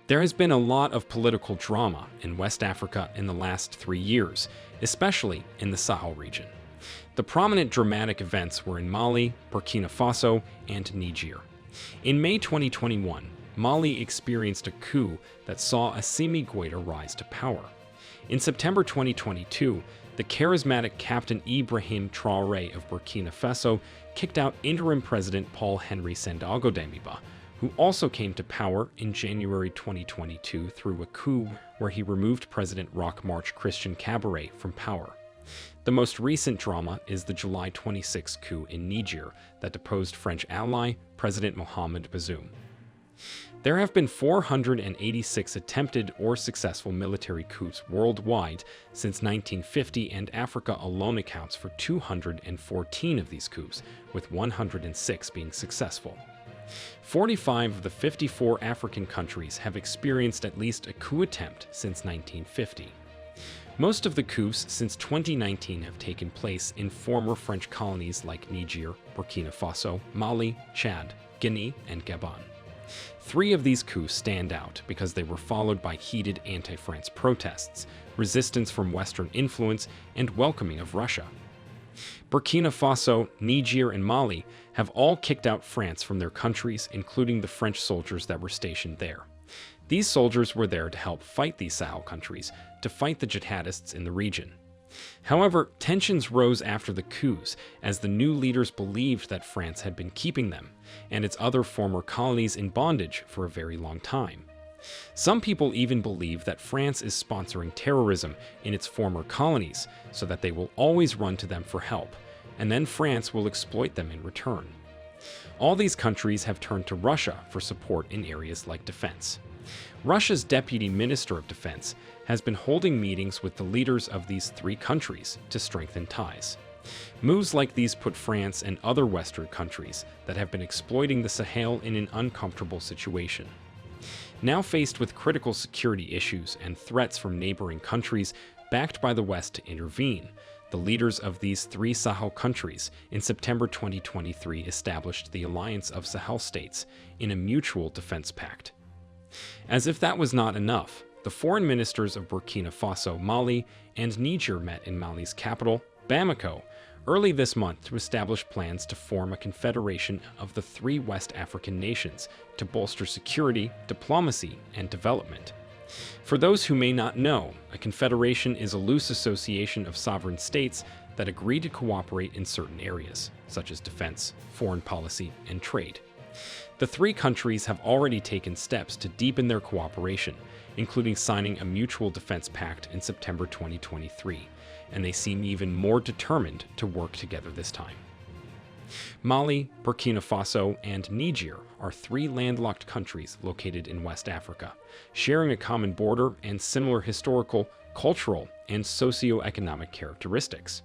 There has been a lot of political drama in West Africa in the last 3 years, especially in the Sahel region. The prominent dramatic events were in Mali, Burkina Faso, and Niger. In May 2021, Mali experienced a coup that saw Assimi Goita rise to power. In September 2022, the charismatic Captain Ibrahim Traore of Burkina Faso kicked out interim President Paul-Henri Sandaogo Damiba, who also came to power in January 2022 through a coup where he removed President Roch Christian Kabore from power. The most recent drama is the July 26 coup in Niger that deposed French ally President Mohammed Bazoum. There have been 486 attempted or successful military coups worldwide since 1950, and Africa alone accounts for 214 of these coups, with 106 being successful. 45 of the 54 African countries have experienced at least a coup attempt since 1950. Most of the coups since 2019 have taken place in former French colonies like Niger, Burkina Faso, Mali, Chad, Guinea, and Gabon. 3 of these coups stand out because they were followed by heated anti-France protests, resistance from Western influence, and welcoming of Russia. Burkina Faso, Niger, and Mali have all kicked out France from their countries, including the French soldiers that were stationed there. These soldiers were there to help fight these Sahel countries, to fight the jihadists in the region. However, tensions rose after the coups as the new leaders believed that France had been keeping them and its other former colonies in bondage for a very long time. Some people even believe that France is sponsoring terrorism in its former colonies so that they will always run to them for help, and then France will exploit them in return. All these countries have turned to Russia for support in areas like defense. Russia's Deputy Minister of Defense has been holding meetings with the leaders of these 3 countries to strengthen ties. Moves like these put France and other Western countries that have been exploiting the Sahel in an uncomfortable situation. Now faced with critical security issues and threats from neighboring countries backed by the West to intervene, the leaders of these 3 Sahel countries in September 2023 established the Alliance of Sahel States in a mutual defense pact. As if that was not enough, the foreign ministers of Burkina Faso, Mali, and Niger met in Mali's capital, Bamako, early this month to establish plans to form a confederation of the 3 West African nations to bolster security, diplomacy, and development. For those who may not know, a confederation is a loose association of sovereign states that agree to cooperate in certain areas, such as defense, foreign policy, and trade. The 3 countries have already taken steps to deepen their cooperation, including signing a mutual defense pact in September 2023, and they seem even more determined to work together this time. Mali, Burkina Faso, and Niger are 3 landlocked countries located in West Africa, sharing a common border and similar historical, cultural, and socio-economic characteristics.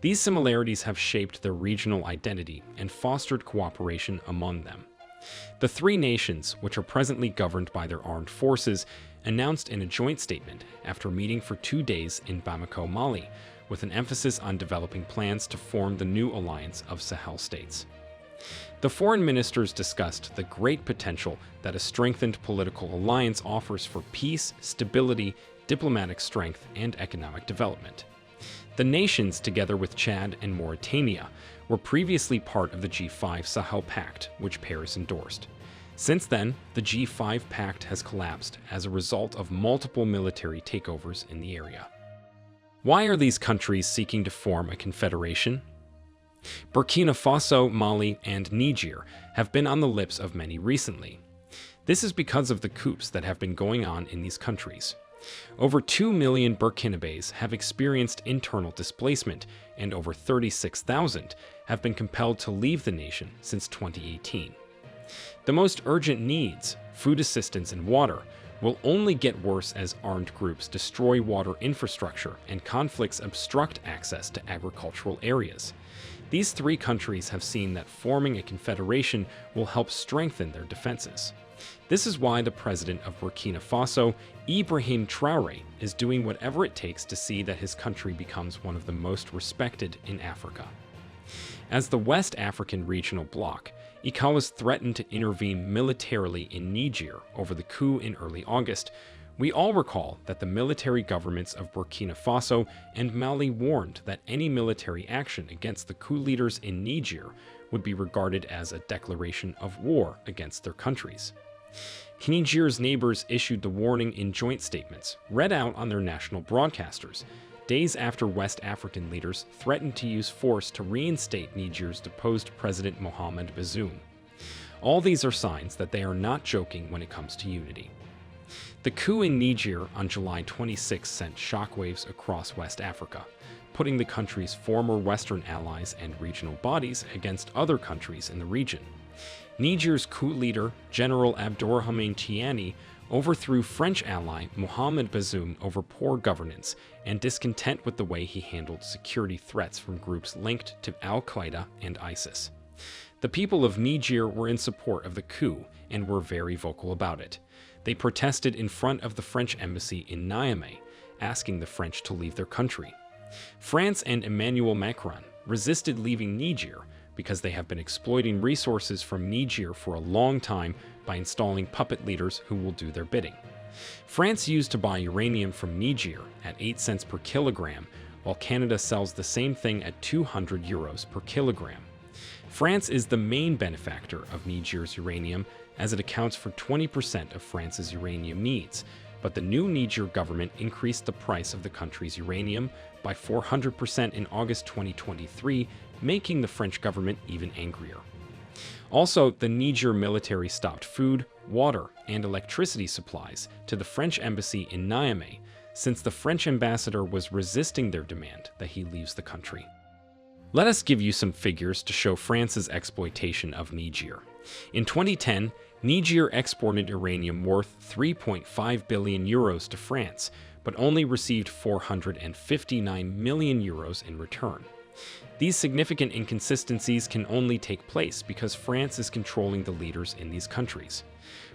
These similarities have shaped their regional identity and fostered cooperation among them. The 3 nations, which are presently governed by their armed forces, announced in a joint statement after meeting for 2 days in Bamako, Mali, with an emphasis on developing plans to form the new alliance of Sahel states. The foreign ministers discussed the great potential that a strengthened political alliance offers for peace, stability, diplomatic strength, and economic development. The nations, together with Chad and Mauritania, were previously part of the G5 Sahel Pact, which Paris endorsed. Since then, the G5 Pact has collapsed as a result of multiple military takeovers in the area. Why are these countries seeking to form a confederation? Burkina Faso, Mali, and Niger have been on the lips of many recently. This is because of the coups that have been going on in these countries. Over 2 million Burkinabés have experienced internal displacement, and over 36,000 have been compelled to leave the nation since 2018. The most urgent needs, food assistance and water, will only get worse as armed groups destroy water infrastructure and conflicts obstruct access to agricultural areas. These 3 countries have seen that forming a confederation will help strengthen their defenses. This is why the president of Burkina Faso, Ibrahim Traore, is doing whatever it takes to see that his country becomes one of the most respected in Africa. As the West African regional bloc, ECOWAS threatened to intervene militarily in Niger over the coup in early August. We all recall that the military governments of Burkina Faso and Mali warned that any military action against the coup leaders in Niger would be regarded as a declaration of war against their countries. Niger's neighbors issued the warning in joint statements, read out on their national broadcasters, days after West African leaders threatened to use force to reinstate Niger's deposed President Mohammed Bazoum. All these are signs that they are not joking when it comes to unity. The coup in Niger on July 26 sent shockwaves across West Africa, putting the country's former Western allies and regional bodies against other countries in the region. Niger's coup leader, General Abdourahmane Tiani, overthrew French ally Mohammed Bazoum over poor governance and discontent with the way he handled security threats from groups linked to Al-Qaeda and ISIS. The people of Niger were in support of the coup and were very vocal about it. They protested in front of the French embassy in Niamey, asking the French to leave their country. France and Emmanuel Macron resisted leaving Niger because they have been exploiting resources from Niger for a long time by installing puppet leaders who will do their bidding. France used to buy uranium from Niger at 8 cents per kilogram, while Canada sells the same thing at 200 euros per kilogram. France is the main benefactor of Niger's uranium, as it accounts for 20% of France's uranium needs, but the new Niger government increased the price of the country's uranium by 400% in August 2023, making the French government even angrier. Also, the Niger military stopped food, water, and electricity supplies to the French embassy in Niamey, since the French ambassador was resisting their demand that he leaves the country. Let us give you some figures to show France's exploitation of Niger. In 2010, Niger exported uranium worth 3.5 billion euros to France, but only received 459 million euros in return. These significant inconsistencies can only take place because France is controlling the leaders in these countries.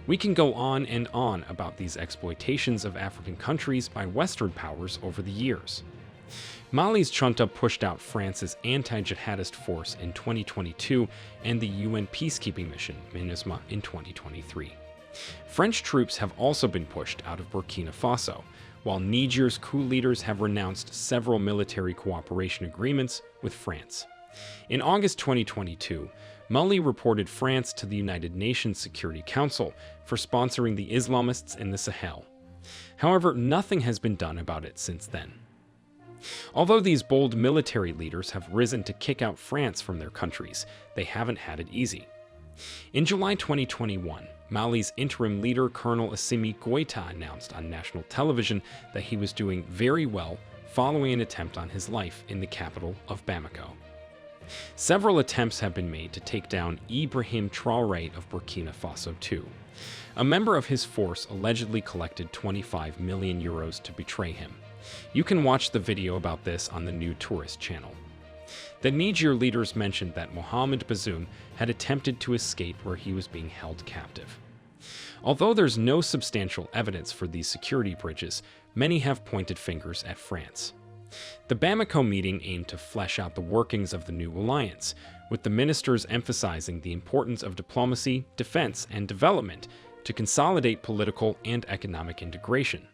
We can go on and on about these exploitations of African countries by Western powers over the years. Mali's junta pushed out France's anti-jihadist force in 2022 and the UN peacekeeping mission, MINUSMA, in 2023. French troops have also been pushed out of Burkina Faso, while Niger's coup leaders have renounced several military cooperation agreements with France. In August 2022, Mali reported France to the United Nations Security Council for sponsoring the Islamists in the Sahel. However, nothing has been done about it since then. Although these bold military leaders have risen to kick out France from their countries, they haven't had it easy. In July 2021, Mali's interim leader, Colonel Assimi Goita, announced on national television that he was doing very well following an attempt on his life in the capital of Bamako. Several attempts have been made to take down Ibrahim Traore of Burkina Faso too. A member of his force allegedly collected 25 million euros to betray him. You can watch the video about this on the New Tourist channel. The Niger leaders mentioned that Mohammed Bazoum had attempted to escape where he was being held captive. Although there's no substantial evidence for these security breaches, many have pointed fingers at France. The Bamako meeting aimed to flesh out the workings of the new alliance, with the ministers emphasizing the importance of diplomacy, defense, and development to consolidate political and economic integration.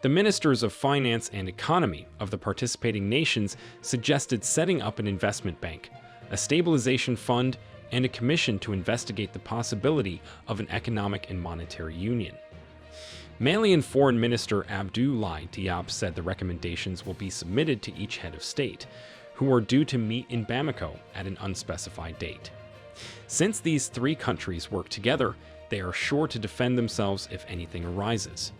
The ministers of finance and economy of the participating nations suggested setting up an investment bank, a stabilization fund, and a commission to investigate the possibility of an economic and monetary union. Malian Foreign Minister Abdoulaye Diop said the recommendations will be submitted to each head of state, who are due to meet in Bamako at an unspecified date. Since these three countries work together, they are sure to defend themselves if anything arises.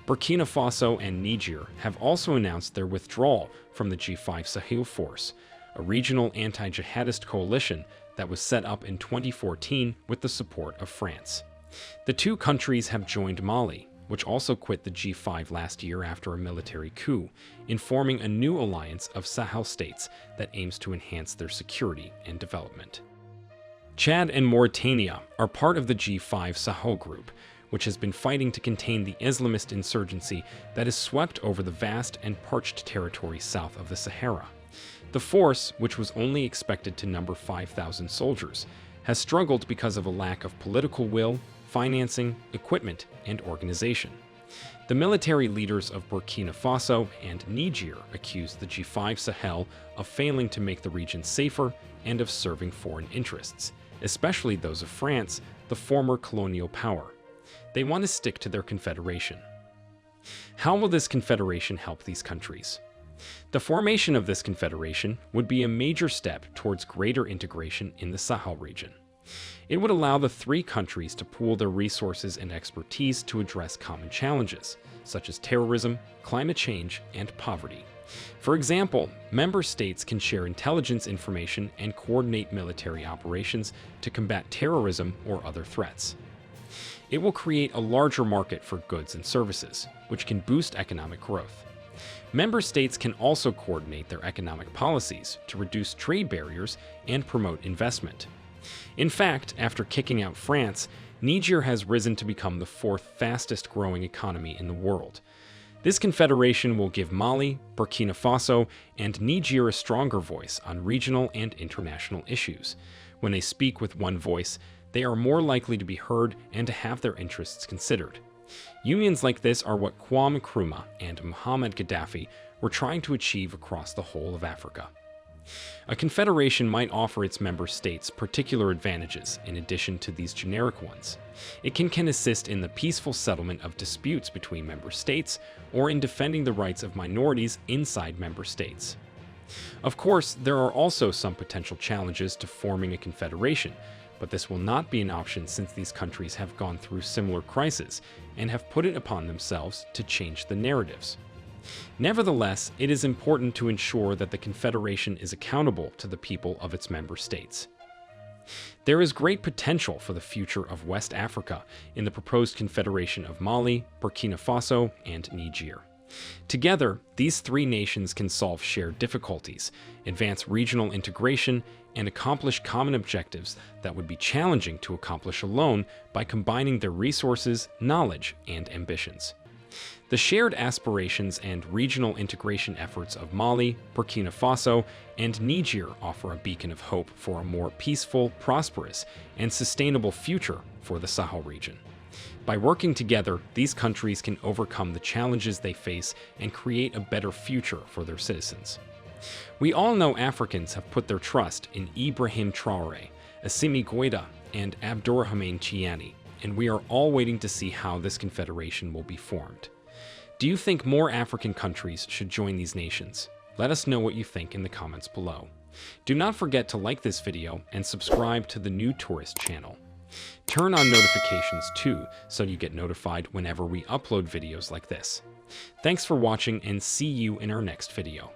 Burkina Faso and Niger have also announced their withdrawal from the G5 Sahel Force, a regional anti-jihadist coalition that was set up in 2014 with the support of France. The two countries have joined Mali, which also quit the G5 last year after a military coup, in forming a new alliance of Sahel states that aims to enhance their security and development. Chad and Mauritania are part of the G5 Sahel group, which has been fighting to contain the Islamist insurgency that has swept over the vast and parched territory south of the Sahara. The force, which was only expected to number 5,000 soldiers, has struggled because of a lack of political will, financing, equipment, and organization. The military leaders of Burkina Faso and Niger accused the G5 Sahel of failing to make the region safer and of serving foreign interests, especially those of France, the former colonial power. They want to stick to their confederation. How will this confederation help these countries? The formation of this confederation would be a major step towards greater integration in the Sahel region. It would allow the three countries to pool their resources and expertise to address common challenges, such as terrorism, climate change, and poverty. For example, member states can share intelligence information and coordinate military operations to combat terrorism or other threats. It will create a larger market for goods and services, which can boost economic growth. Member states can also coordinate their economic policies to reduce trade barriers and promote investment. In fact, after kicking out France, Niger has risen to become the fourth fastest growing economy in the world. This confederation will give Mali, Burkina Faso, and Niger a stronger voice on regional and international issues. When they speak with one voice, they are more likely to be heard and to have their interests considered. Unions like this are what Kwame Nkrumah and Mohammed Gaddafi were trying to achieve across the whole of Africa. A confederation might offer its member states particular advantages in addition to these generic ones. It can assist in the peaceful settlement of disputes between member states or in defending the rights of minorities inside member states. Of course, there are also some potential challenges to forming a confederation, but this will not be an option since these countries have gone through similar crises and have put it upon themselves to change the narratives. Nevertheless, it is important to ensure that the Confederation is accountable to the people of its member states. There is great potential for the future of West Africa in the proposed Confederation of Mali, Burkina Faso, and Niger. Together, these three nations can solve shared difficulties, advance regional integration, and accomplish common objectives that would be challenging to accomplish alone by combining their resources, knowledge, and ambitions. The shared aspirations and regional integration efforts of Mali, Burkina Faso, and Niger offer a beacon of hope for a more peaceful, prosperous, and sustainable future for the Sahel region. By working together, these countries can overcome the challenges they face and create a better future for their citizens. We all know Africans have put their trust in Ibrahim Traore, Assimi Goita, and Abdourahmane Tiani, and we are all waiting to see how this confederation will be formed. Do you think more African countries should join these nations? Let us know what you think in the comments below. Do not forget to like this video and subscribe to the New Tourist channel. Turn on notifications too, so you get notified whenever we upload videos like this. Thanks for watching and see you in our next video.